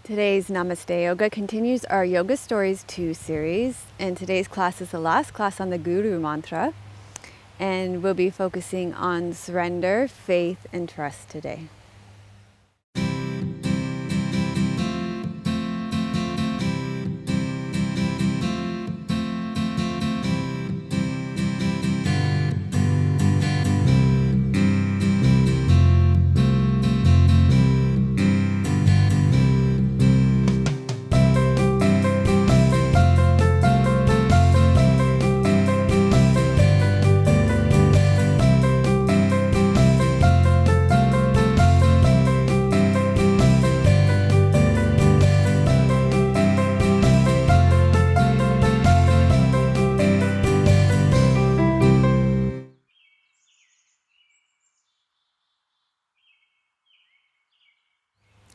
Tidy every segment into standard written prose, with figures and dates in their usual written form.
Today's Namaste Yoga continues our Yoga Stories 2 series, and today's class is the last class on the Guru mantra, and we'll be focusing on surrender, faith, and trust today.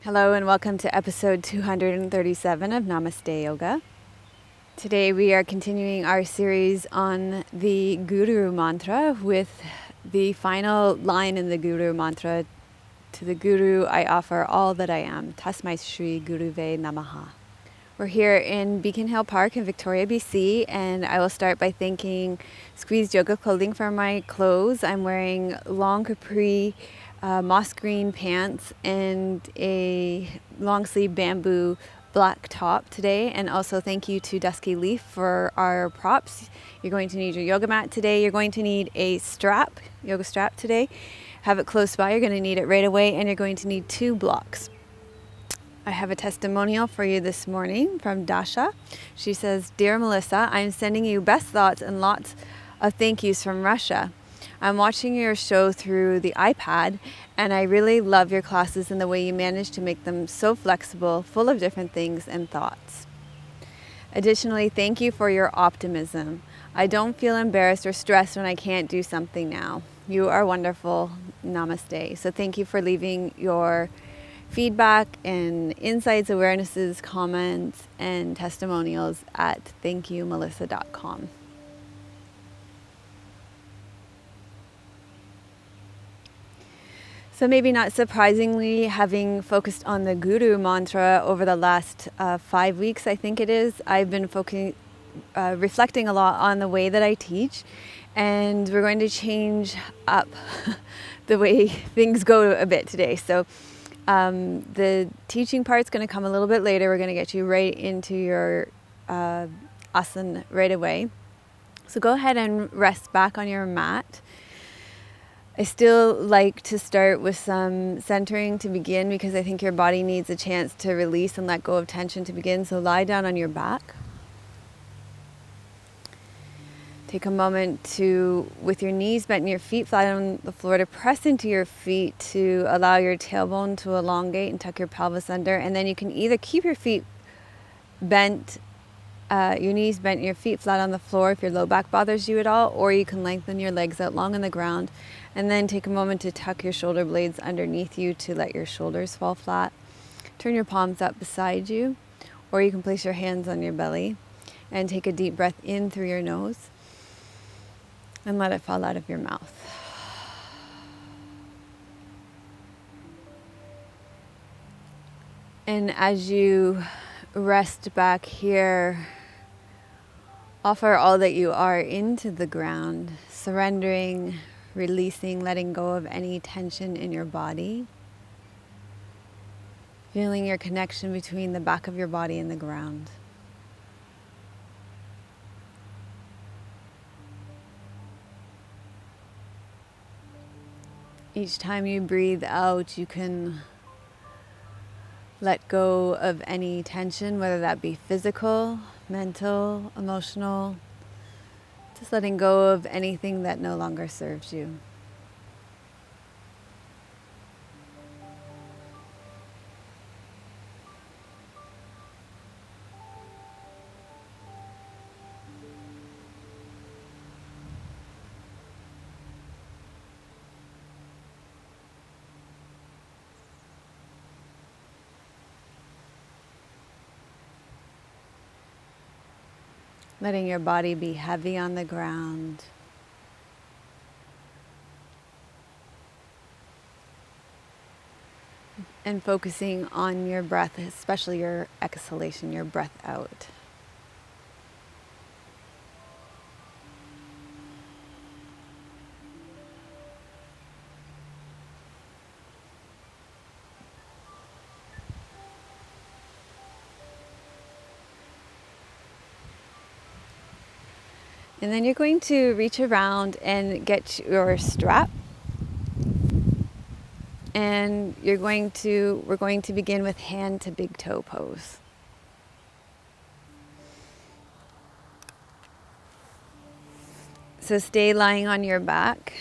Hello and welcome to episode 237 of Namaste Yoga. Today we are continuing our series on the Guru mantra with the final line in the Guru mantra. To the Guru I offer all that I am. Tasmai gurave namah. We're here in Beacon Hill Park in Victoria, BC, and I will start by thanking Squeezed Yoga Clothing for my clothes. I'm wearing long capri moss green pants and a long sleeve bamboo black top today, and also thank you to Dusky Leaf for our props. You're going to need your yoga mat today. You're going to need a strap, yoga strap today. Have it close by. You're going to need it right away, and you're going to need 2 blocks. I have a testimonial for you this morning from Dasha. She says, "Dear Melissa, I'm sending you best thoughts and lots of thank yous from Russia. I'm watching your show through the iPad, and I really love your classes and the way you manage to make them so flexible, full of different things and thoughts. Additionally, thank you for your optimism. I don't feel embarrassed or stressed when I can't do something now. You are wonderful. Namaste." So thank you for leaving your feedback and insights, awarenesses, comments, and testimonials at thankyoumelissa.com. So maybe not surprisingly, having focused on the Guru mantra over the last 5 weeks, I think it is, I've been reflecting a lot on the way that I teach, and we're going to change up the way things go a bit today. So the teaching part's going to come a little bit later. We're going to get you right into your asana right away. So go ahead and rest back on your mat. I still like to start with some centering to begin because I think your body needs a chance to release and let go of tension to begin. So lie down on your back. Take a moment to, with your knees bent and your feet flat on the floor, to press into your feet to allow your tailbone to elongate and tuck your pelvis under. And then you can either keep your feet bent, your knees bent, your feet flat on the floor if your low back bothers you at all, or you can lengthen your legs out long on the ground. And then take a moment to tuck your shoulder blades underneath you to let your shoulders fall flat. Turn your palms up beside you, or you can place your hands on your belly and take a deep breath in through your nose and let it fall out of your mouth. And as you rest back here, offer all that you are into the ground, surrendering, releasing, letting go of any tension in your body. Feeling your connection between the back of your body and the ground. Each time you breathe out, you can let go of any tension, whether that be physical, mental, emotional. Just letting go of anything that no longer serves you. Letting your body be heavy on the ground. and focusing on your breath, especially your exhalation, your breath out. And then you're going to reach around and get your strap. And we're going to begin with hand to big toe pose. So stay lying on your back.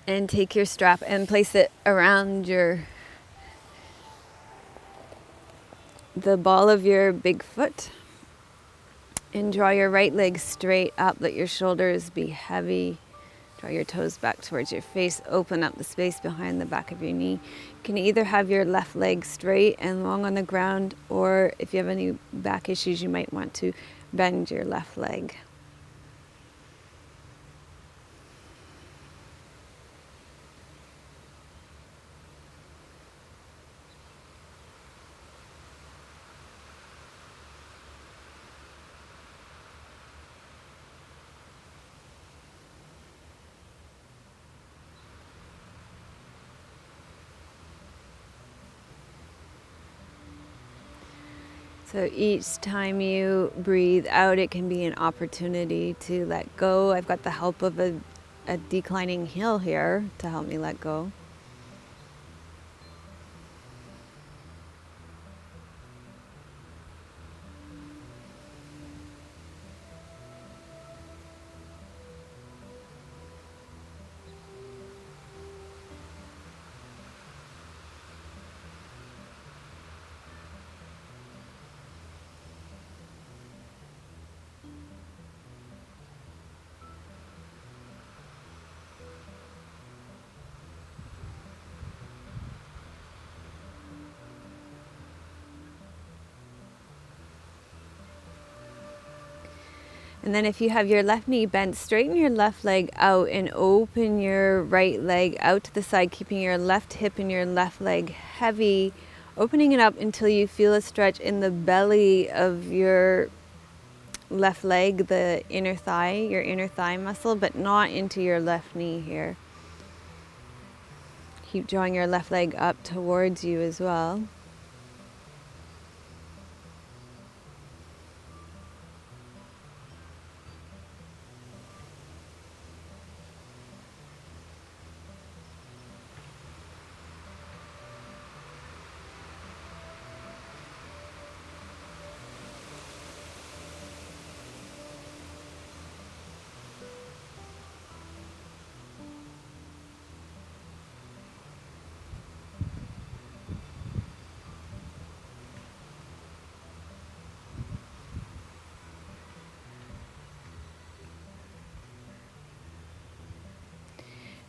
And take your strap and place it around the ball of your big foot. And draw your right leg straight up. Let your shoulders be heavy. Draw your toes back towards your face. Open up the space behind the back of your knee. You can either have your left leg straight and long on the ground, or if you have any back issues, you might want to bend your left leg. So each time you breathe out, it can be an opportunity to let go. I've got the help of a declining hill here to help me let go. And then if you have your left knee bent, straighten your left leg out and open your right leg out to the side, keeping your left hip and your left leg heavy, opening it up until you feel a stretch in the belly of your left leg, the inner thigh, your inner thigh muscle, but not into your left knee here. Keep drawing your left leg up towards you as well.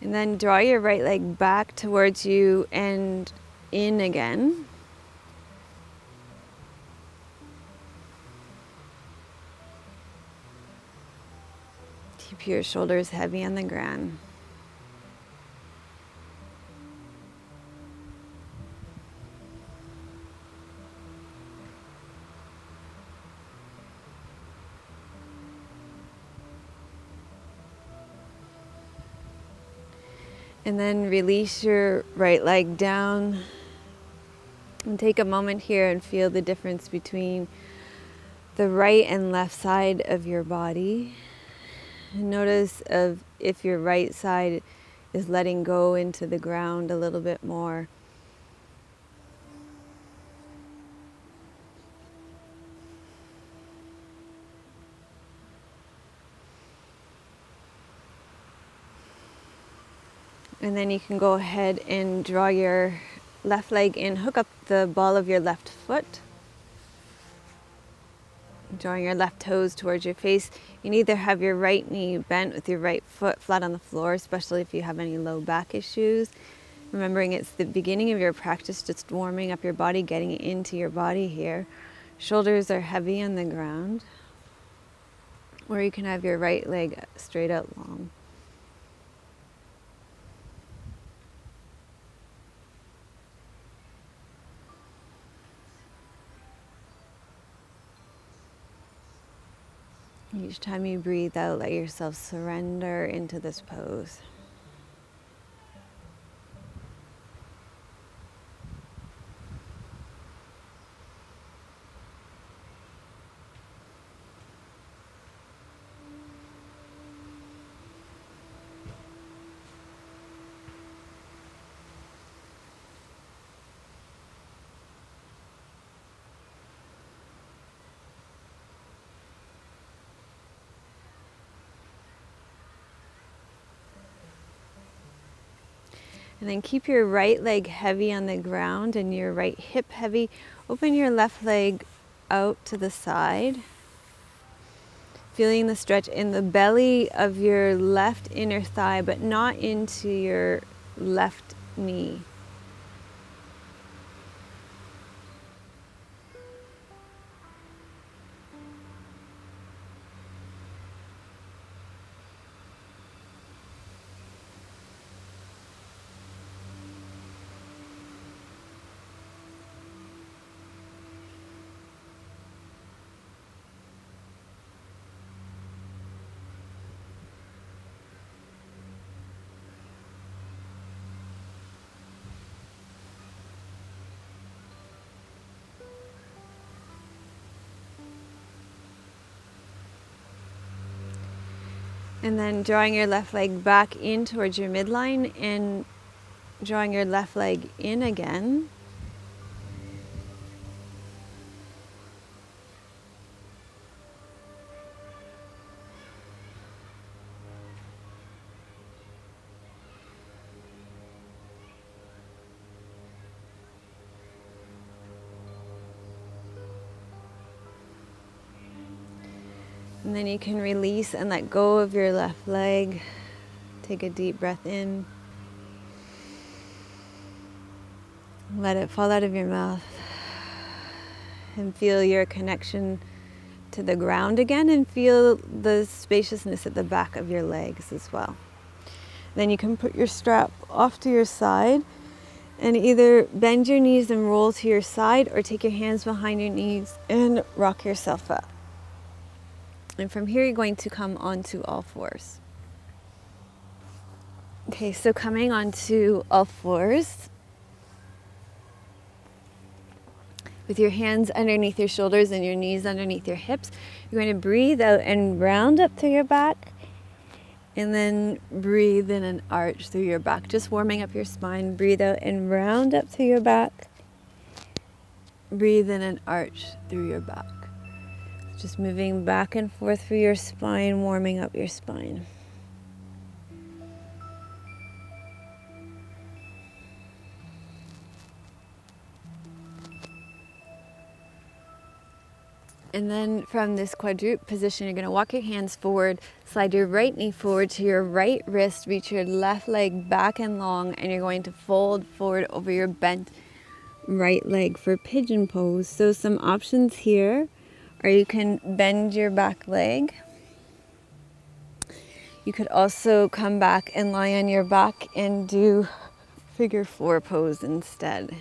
And then draw your right leg back towards you and in again. Keep your shoulders heavy on the ground. And then release your right leg down and take a moment here and feel the difference between the right and left side of your body. And notice if your right side is letting go into the ground a little bit more. And then you can go ahead and draw your left leg in, hook up the ball of your left foot. Drawing your left toes towards your face. You can either have your right knee bent with your right foot flat on the floor, especially if you have any low back issues. Remembering it's the beginning of your practice, just warming up your body, getting into your body here. Shoulders are heavy on the ground. Or you can have your right leg straight out long. Each time you breathe out, let yourself surrender into this pose. And then keep your right leg heavy on the ground and your right hip heavy. Open your left leg out to the side. Feeling the stretch in the belly of your left inner thigh, but not into your left knee. And then drawing your left leg back in towards your midline and drawing your left leg in again. And then you can release and let go of your left leg. Take a deep breath in. Let it fall out of your mouth. And feel your connection to the ground again, and feel the spaciousness at the back of your legs as well. Then you can put your strap off to your side and either bend your knees and roll to your side, or take your hands behind your knees and rock yourself up. And from here, you're going to come onto all fours. Okay, so coming onto all fours, with your hands underneath your shoulders and your knees underneath your hips, you're going to breathe out and round up through your back, and then breathe in and arch through your back, just warming up your spine. Breathe out and round up through your back. Breathe in and arch through your back. Just moving back and forth through your spine, warming up your spine. And then from this quadruped position, you're going to walk your hands forward, slide your right knee forward to your right wrist, reach your left leg back and long, and you're going to fold forward over your bent right leg for pigeon pose. So some options here are you can bend your back leg. You could also come back and lie on your back and do figure four pose instead.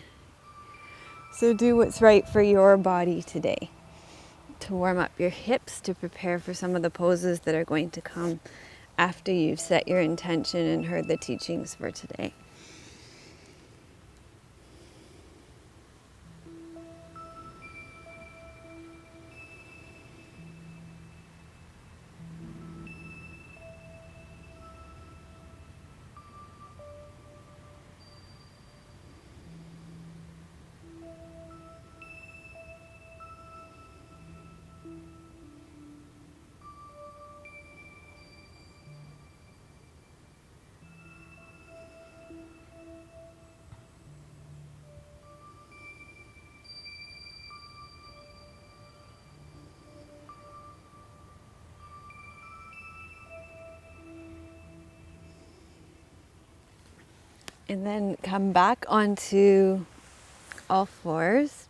So do what's right for your body today, to warm up your hips, to prepare for some of the poses that are going to come after you've set your intention and heard the teachings for today. And then come back onto all fours.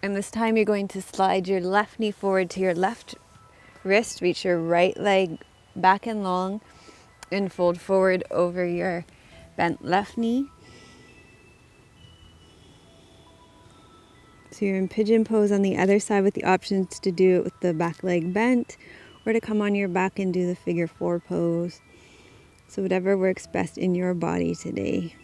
And this time you're going to slide your left knee forward to your left wrist, reach your right leg back and long, and fold forward over your bent left knee. So you're in pigeon pose on the other side with the options to do it with the back leg bent or to come on your back and do the figure 4 pose. So whatever works best in your body today.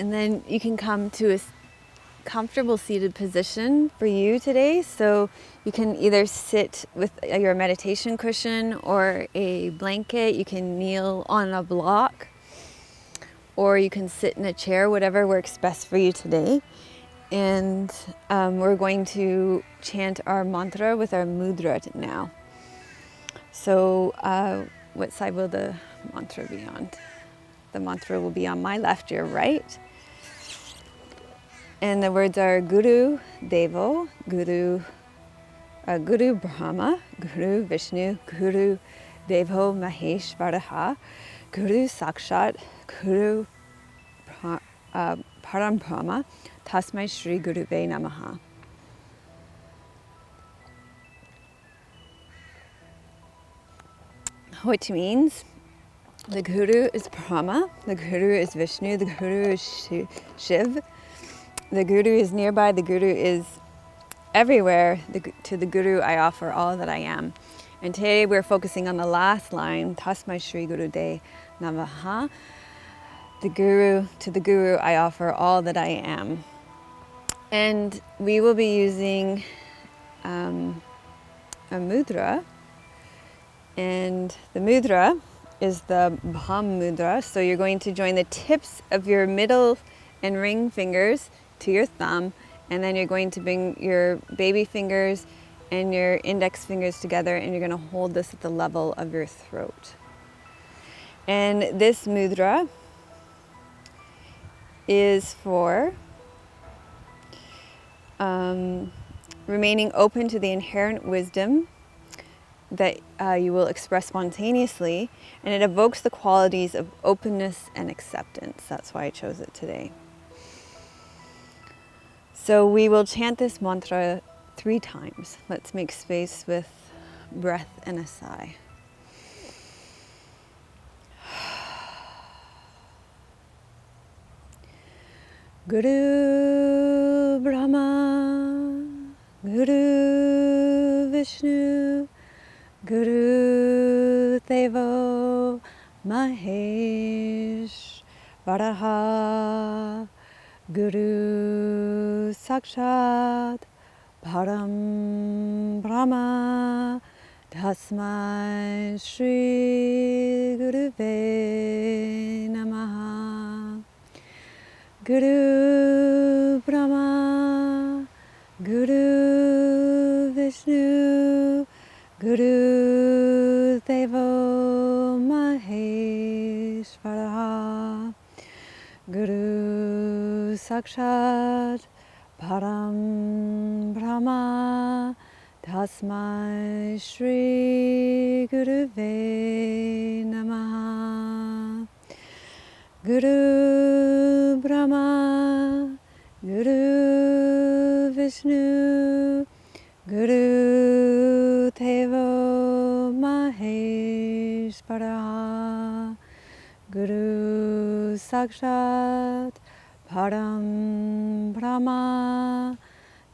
And then you can come to a comfortable seated position for you today. So you can either sit with your meditation cushion or a blanket. You can kneel on a block, or you can sit in a chair, whatever works best for you today. And we're going to chant our mantra with our mudra now. So what side will the mantra be on? The mantra will be on my left, your right. And the words are Guru, Devo, Guru Brahma, Guru Vishnu, Guru Devo Mahesvara, Guru saksat, Guru parambrahma, tasmai gurave namah. Which means the Guru is Brahma, the Guru is Vishnu, the Guru is Shiva. The Guru is nearby, the Guru is everywhere. To the Guru I offer all that I am. And today we're focusing on the last line, tasmai gurave namah. The Guru, to the Guru I offer all that I am. And we will be using a mudra. And the mudra is the Brahma mudra. So you're going to join the tips of your middle and ring fingers to your thumb, and then you're going to bring your baby fingers and your index fingers together, and you're going to hold this at the level of your throat. And this mudra is for remaining open to the inherent wisdom that you will express spontaneously, and it evokes the qualities of openness and acceptance. That's why I chose it today. So we will chant this mantra 3 times. Let's make space with breath and a sigh. Guru Brahma, Guru Vishnu, Guru Devo Mahesvara, Guru saksat parambrahma, tasmai gurave namah. Guru Brahma, Guru Vishnu, Guru Devo Mahesvara, Guru saksat parambrahma, tasmai gurave namah. Guru Brahma, Guru Vishnu, Guru Devo Mahesvara, Guru saksat parambrahma,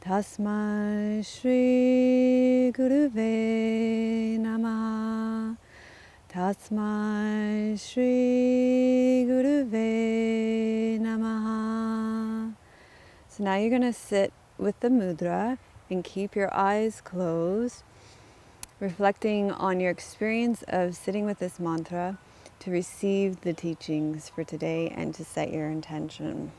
tasmai gurave namah. Tasmai gurave namah. So now you're going to sit with the mudra and keep your eyes closed, reflecting on your experience of sitting with this mantra to receive the teachings for today and to set your intention.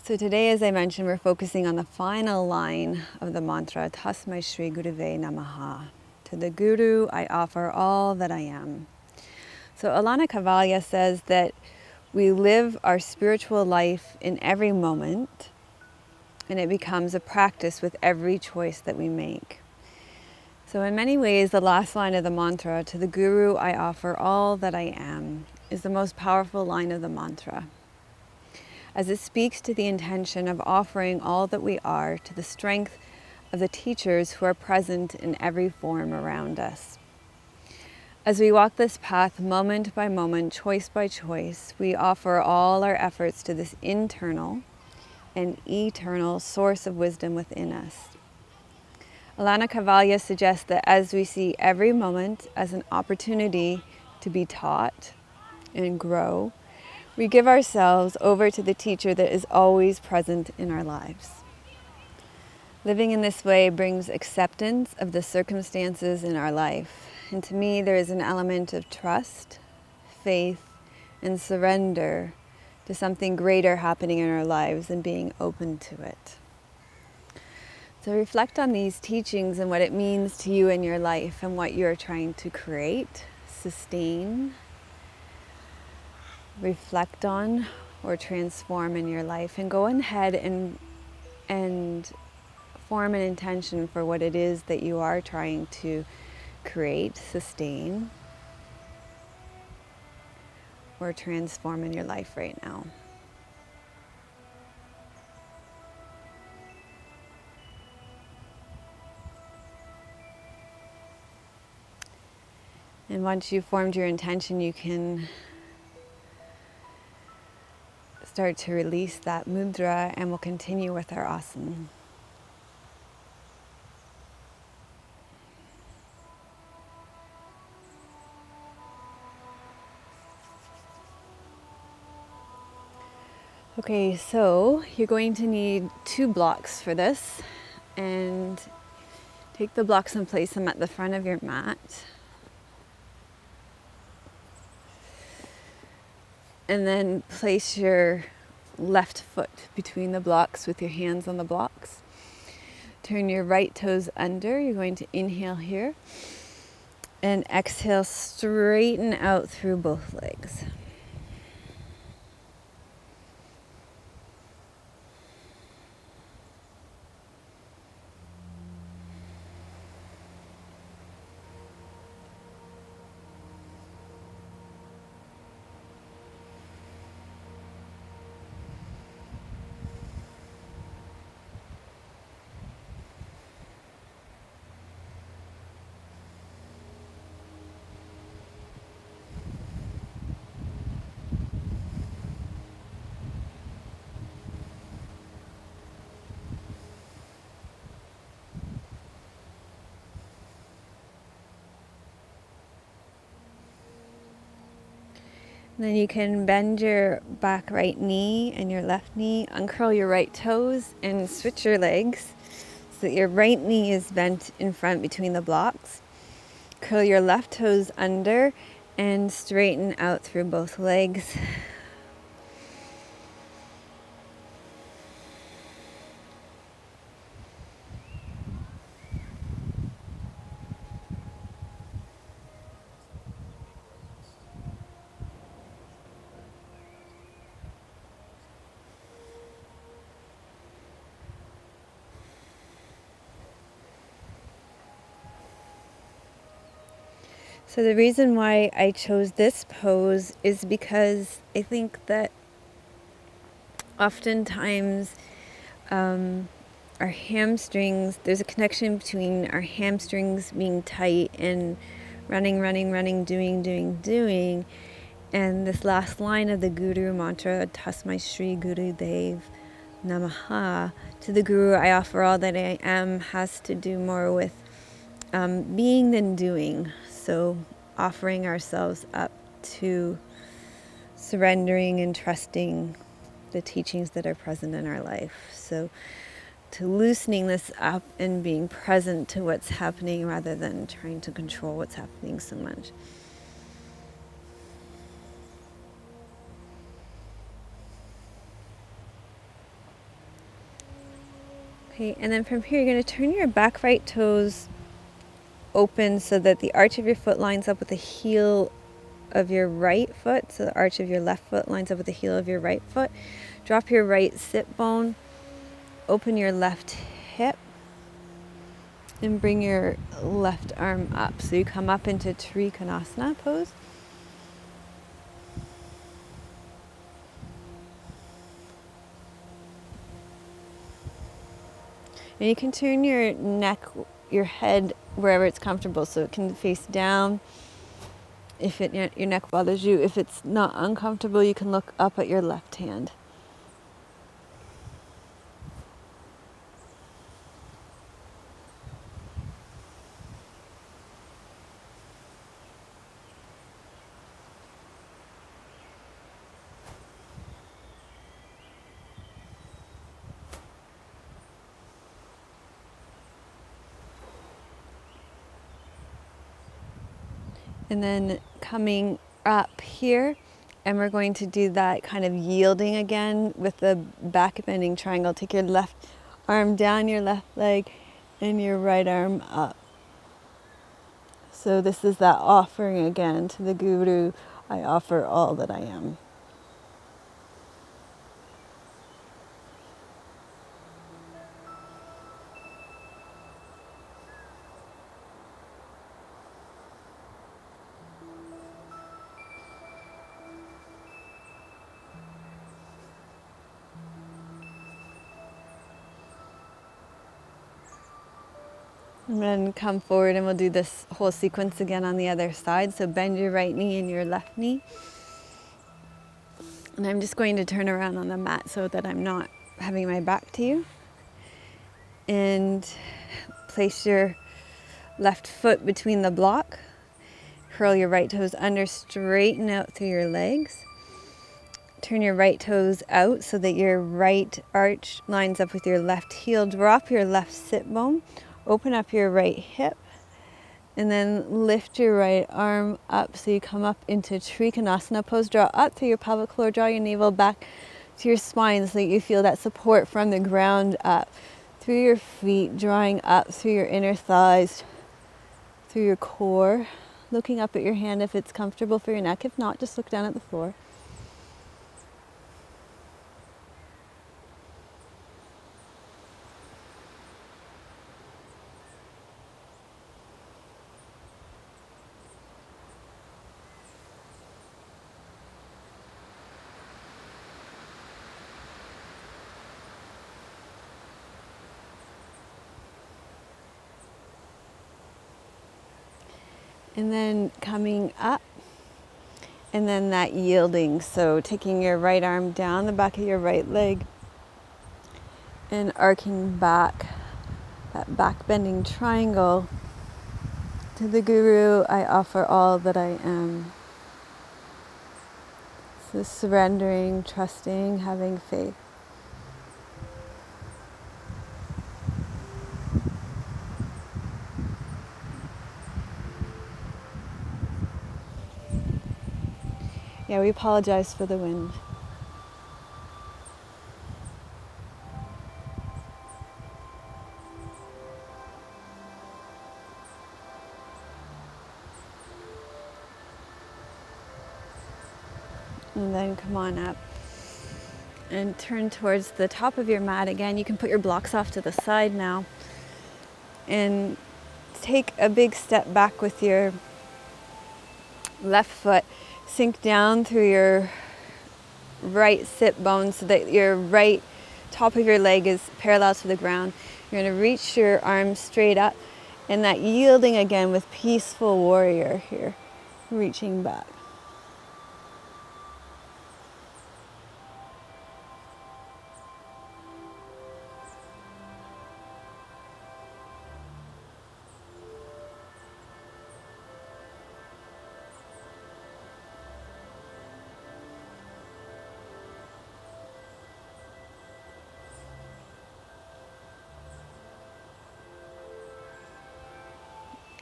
So today, as I mentioned, we're focusing on the final line of the mantra, tasmai shri gurave namah. To the Guru, I offer all that I am. So Alana Kavalya says that we live our spiritual life in every moment, and it becomes a practice with every choice that we make. So in many ways, the last line of the mantra, to the Guru, I offer all that I am, is the most powerful line of the mantra, as it speaks to the intention of offering all that we are to the strength of the teachers who are present in every form around us. As we walk this path moment by moment, choice by choice, we offer all our efforts to this internal and eternal source of wisdom within us. Alana Kavalya suggests that as we see every moment as an opportunity to be taught and grow, we give ourselves over to the teacher that is always present in our lives. Living in this way brings acceptance of the circumstances in our life. And to me, there is an element of trust, faith, and surrender to something greater happening in our lives and being open to it. So reflect on these teachings and what it means to you in your life and what you're trying to create, sustain, reflect on, or transform in your life, and go ahead and form an intention for what it is that you are trying to create, sustain, or transform in your life right now. And once you've formed your intention, you can start to release that mudra, and we'll continue with our asana. Okay, so you're going to need 2 blocks for this, and take the blocks and place them at the front of your mat. And then place your left foot between the blocks with your hands on the blocks. Turn your right toes under. You're going to inhale here. And exhale, straighten out through both legs. Then you can bend your back right knee and your left knee, uncurl your right toes, and switch your legs so that your right knee is bent in front between the blocks. Curl your left toes under and straighten out through both legs. So the reason why I chose this pose is because I think that oftentimes our hamstrings, there's a connection between our hamstrings being tight and running, doing. And this last line of the Guru mantra, tasmai shri gurave namah, to the Guru I offer all that I am, has to do more with being than doing. So offering ourselves up to surrendering and trusting the teachings that are present in our life. So to loosening this up and being present to what's happening rather than trying to control what's happening so much. Okay, and then from here you're going to turn your back right toes open so that the arch of your foot lines up with the heel of your right foot. So the arch of your left foot lines up with the heel of your right foot. Drop your right sit bone. Open your left hip. And bring your left arm up. So you come up into Trikonasana pose. And you can turn your neck, your head, wherever it's comfortable. So it can face down if your neck bothers you. If it's not uncomfortable, you can look up at your left hand. And then coming up here, and we're going to do that kind of yielding again with the back bending triangle. Take your left arm down your left leg and your right arm up. So this is that offering again to the Guru. I offer all that I am. And then come forward and we'll do this whole sequence again on the other side. So bend your right knee and your left knee. And I'm just going to turn around on the mat so that I'm not having my back to you. And place your left foot between the block. Curl your right toes under, straighten out through your legs. Turn your right toes out so that your right arch lines up with your left heel. Drop your left sit bone. Open up your right hip. And then lift your right arm up so you come up into Trikonasana pose. Draw up through your pelvic floor. Draw your navel back to your spine so that you feel that support from the ground up. Through your feet, drawing up through your inner thighs, through your core. Looking up at your hand if it's comfortable for your neck. If not, just look down at the floor. And then coming up, and then that yielding. So taking your right arm down the back of your right leg and arcing back, that back bending triangle. To the Guru, I offer all that I am. So surrendering, trusting, having faith. Yeah, we apologize for the wind. And then come on up and turn towards the top of your mat again. You can put your blocks off to the side now and take a big step back with your left foot. Sink down through your right sit bone so that your right top of your leg is parallel to the ground. You're going to reach your arms straight up, and that yielding again with peaceful warrior here, reaching back.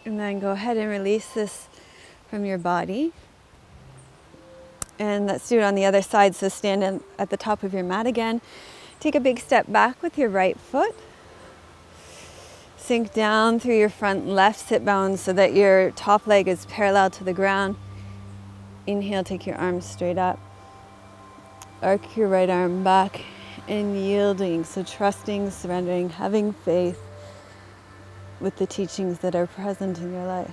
And then go ahead and release this from your body. And let's do it on the other side. So stand at the top of your mat again. Take a big step back with your right foot. Sink down through your front left sit bones so that your top leg is parallel to the ground. Inhale, take your arms straight up. Arc your right arm back and yielding. So trusting, surrendering, having faith with the teachings that are present in your life.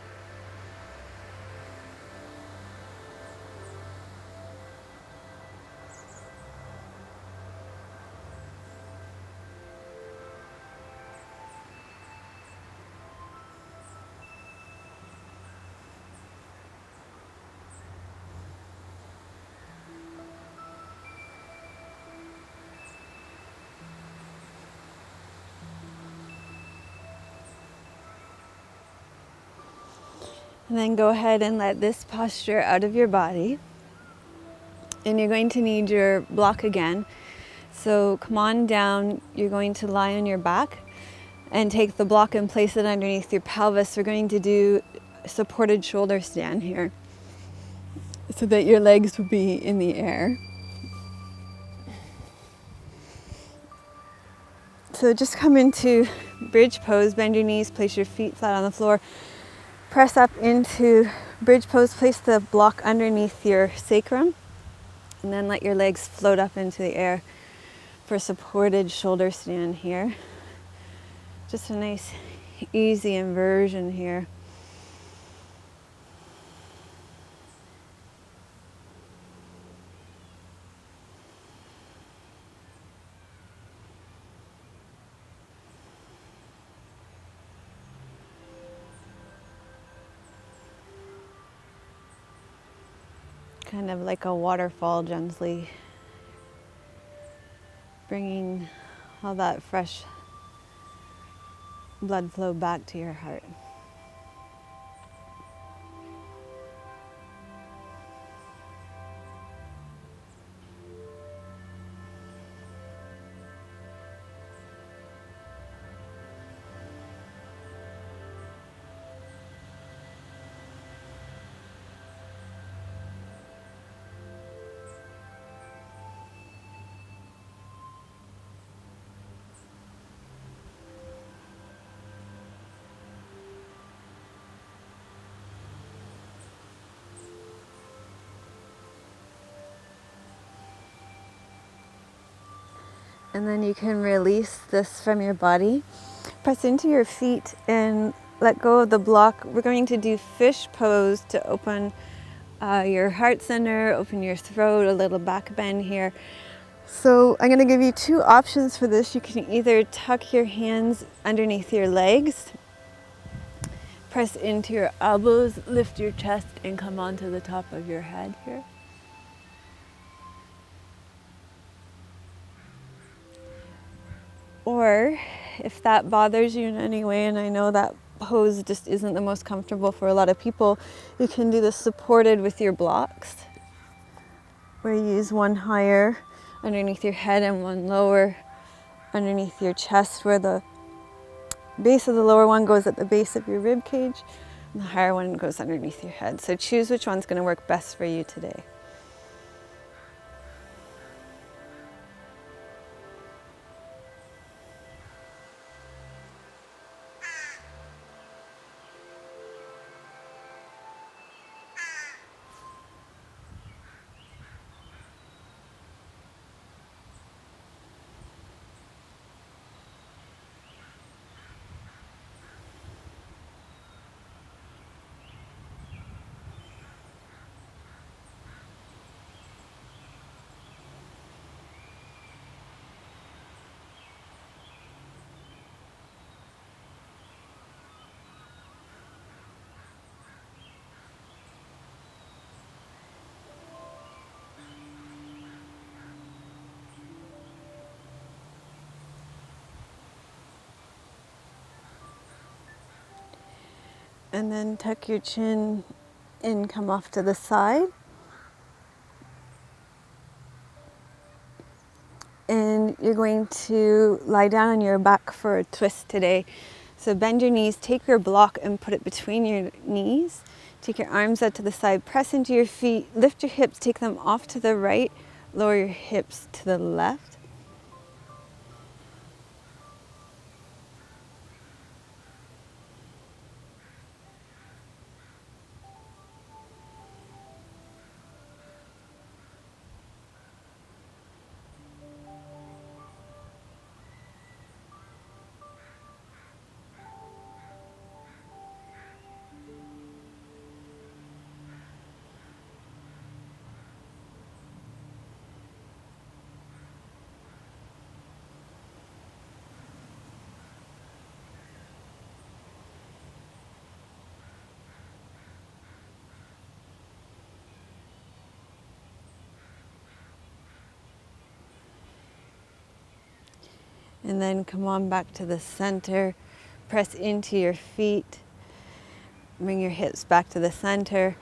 And then go ahead and let this posture out of your body. And you're going to need your block again. So come on down. You're going to lie on your back and take the block and place it underneath your pelvis. We're going to do a supported shoulder stand here so that your legs will be in the air. So just come into bridge pose, bend your knees, place your feet flat on the floor. Press up into bridge pose, place the block underneath your sacrum, and then let your legs float up into the air for supported shoulder stand here. Just a nice, easy inversion here. Kind of like a waterfall, gently bringing all that fresh blood flow back to your heart. And then you can release this from your body. Press into your feet and let go of the block. We're going to do fish pose to open your heart center, open your throat, a little back bend here. So I'm going to give you two options for this. You can either tuck your hands underneath your legs, press into your elbows, lift your chest, and come onto the top of your head here. Or if that bothers you in any way, and I know that pose just isn't the most comfortable for a lot of people, you can do this supported with your blocks, where you use one higher underneath your head and one lower underneath your chest, where the base of the lower one goes at the base of your rib cage and the higher one goes underneath your head. So choose which one's going to work best for you today. And then tuck your chin and come off to the side. And you're going to lie down on your back for a twist today. So bend your knees, take your block and put it between your knees. Take your arms out to the side, press into your feet, lift your hips, take them off to the right, lower your hips to the left. And then come on back to the center. Press into your feet. Bring your hips back to the center.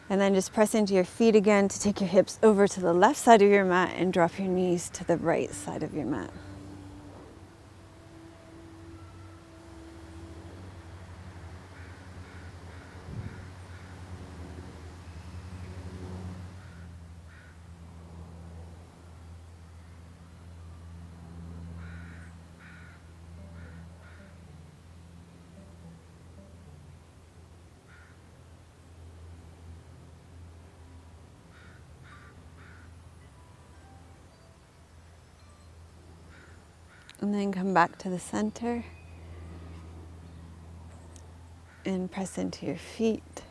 And then just press into your feet again to take your hips over to the left side of your mat and drop your knees to the right side of your mat. And then come back to the center and press into your feet.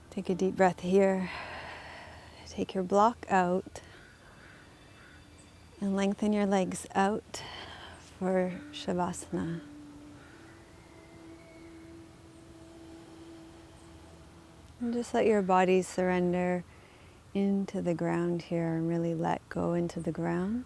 Take a deep breath here. Take your block out and lengthen your legs out for Shavasana. And just let your body surrender into the ground here and really let go into the ground.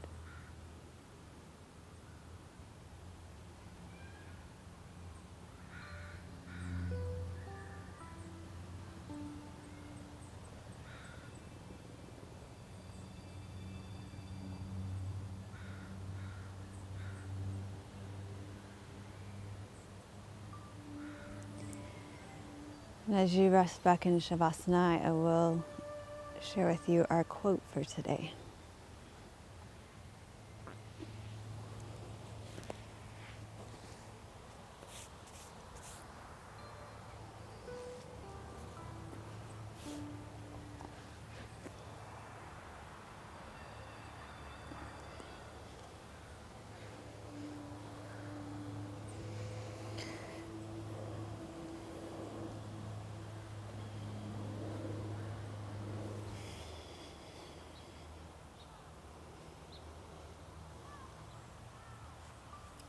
And as you rest back in Shavasana, I will share with you our quote for today.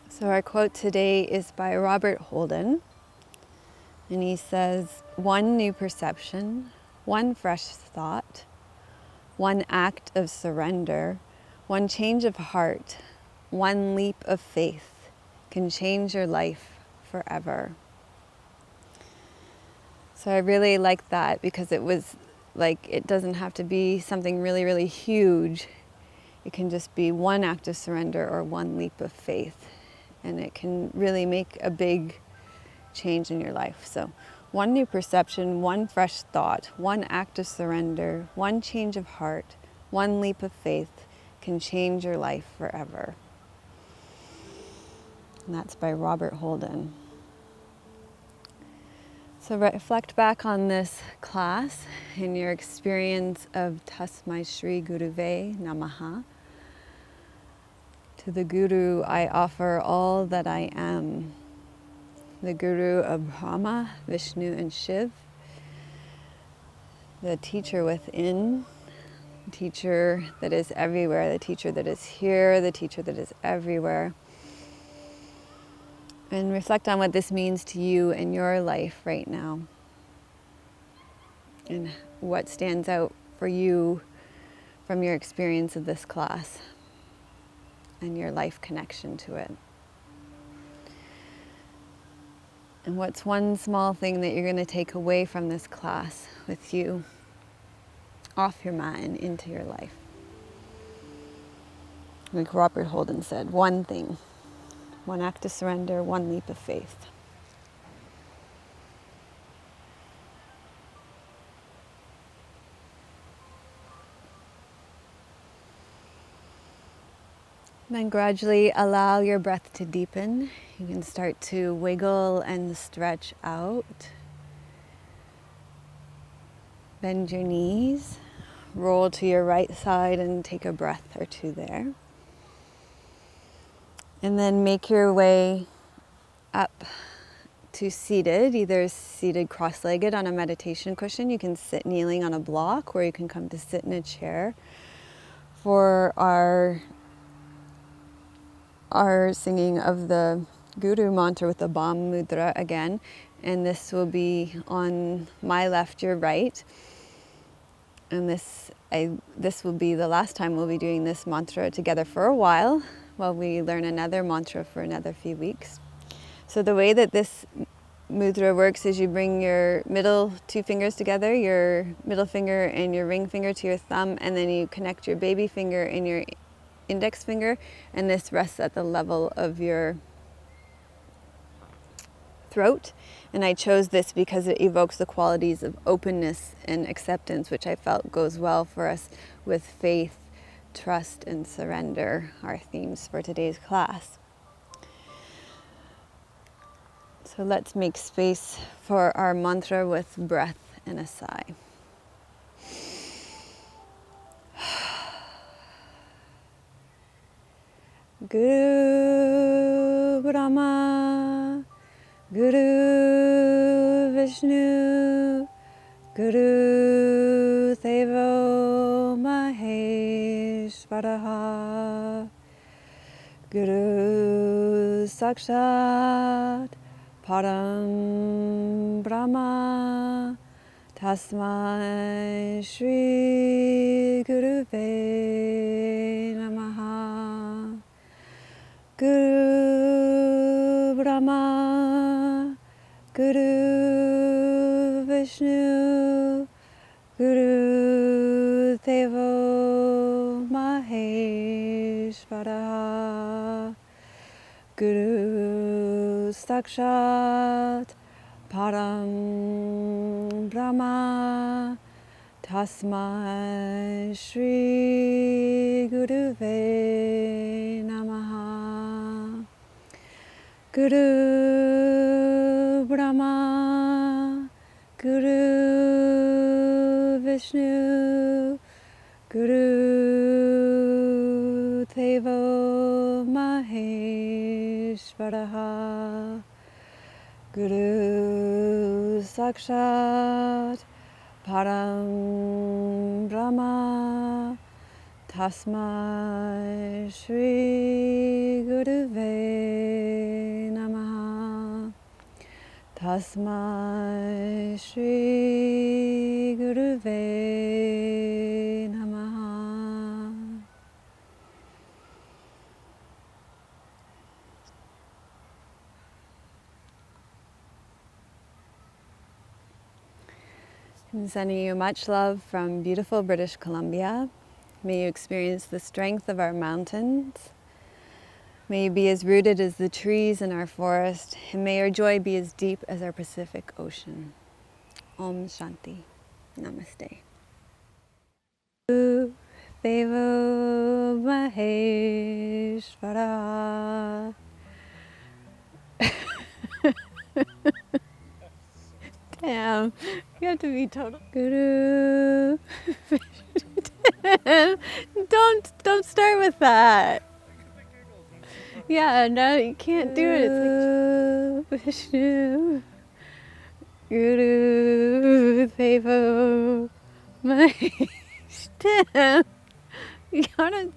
So our quote today is by Robert Holden, and he says, "One new perception, one fresh thought, one act of surrender, one change of heart, one leap of faith can change your life forever." So I really like that because it was like, it doesn't have to be something really, really huge. It can just be one act of surrender or one leap of faith. And it can really make a big change in your life. So one new perception, one fresh thought, one act of surrender, one change of heart, one leap of faith can change your life forever. And that's by Robert Holden. So reflect back on this class and your experience of tasmai Shri gurave namah. To the Guru I offer all that I am. The Guru of Brahma, Vishnu, and Shiva. The teacher within, the teacher that is everywhere, the teacher that is here, the teacher that is everywhere. And reflect on what this means to you in your life right now. And what stands out for you from your experience of this class and your life connection to it. And what's one small thing that you're going to take away from this class with you off your mat and into your life? Like Robert Holden said, one thing, one act of surrender, one leap of faith. Then gradually allow your breath to deepen. You can start to wiggle and stretch out. Bend your knees, roll to your right side and take a breath or two there. And then make your way up to seated, either seated cross-legged on a meditation cushion. You can sit kneeling on a block, or you can come to sit in a chair for our singing of the Guru mantra with the Bam mudra again. And this will be on my left, your right. And this will be the last time we'll be doing this mantra together for a while we learn another mantra for another few weeks. So the way that this mudra works is you bring your middle two fingers together, your middle finger and your ring finger to your thumb, and then you connect your baby finger and your index finger, and this rests at the level of your throat. And I chose this because it evokes the qualities of openness and acceptance, which I felt goes well for us with faith, trust, and surrender, our themes for today's class. So let's make space for our mantra with breath and a sigh. Guru Brahma, Guru Vishnu, Guru Devo Mahesvara, Guru saksat, parambrahma, tasmai gurave namah. Guru Brahma, Guru Vishnu, Guru Devo Mahesvara, Guru saksat, parambrahma, tasmai gurave namah. Guru Brahma, Guru Vishnu, Guru Devo Mahesvara, Guru saksat, parambrahma, tasmai gurave namah. Tasmai gurave namah. I'm sending you much love from beautiful British Columbia. May you experience the strength of our mountains. May you be as rooted as the trees in our forest, and may your joy be as deep as our Pacific Ocean. Om Shanti. Namaste. Devo Mahesvara. Damn, you have to be total. Guru. Don't start with that. Yeah, no, you can't do it. It's like Vishnu, Guru Devo Mahesvara. You gotta.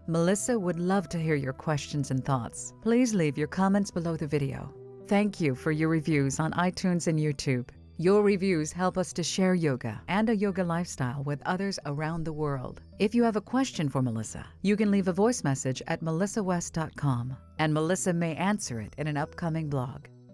Melissa would love to hear your questions and thoughts. Please leave your comments below the video. Thank you for your reviews on iTunes and YouTube. Your reviews help us to share yoga and a yoga lifestyle with others around the world. If you have a question for Melissa, you can leave a voice message at melissawest.com, and Melissa may answer it in an upcoming blog.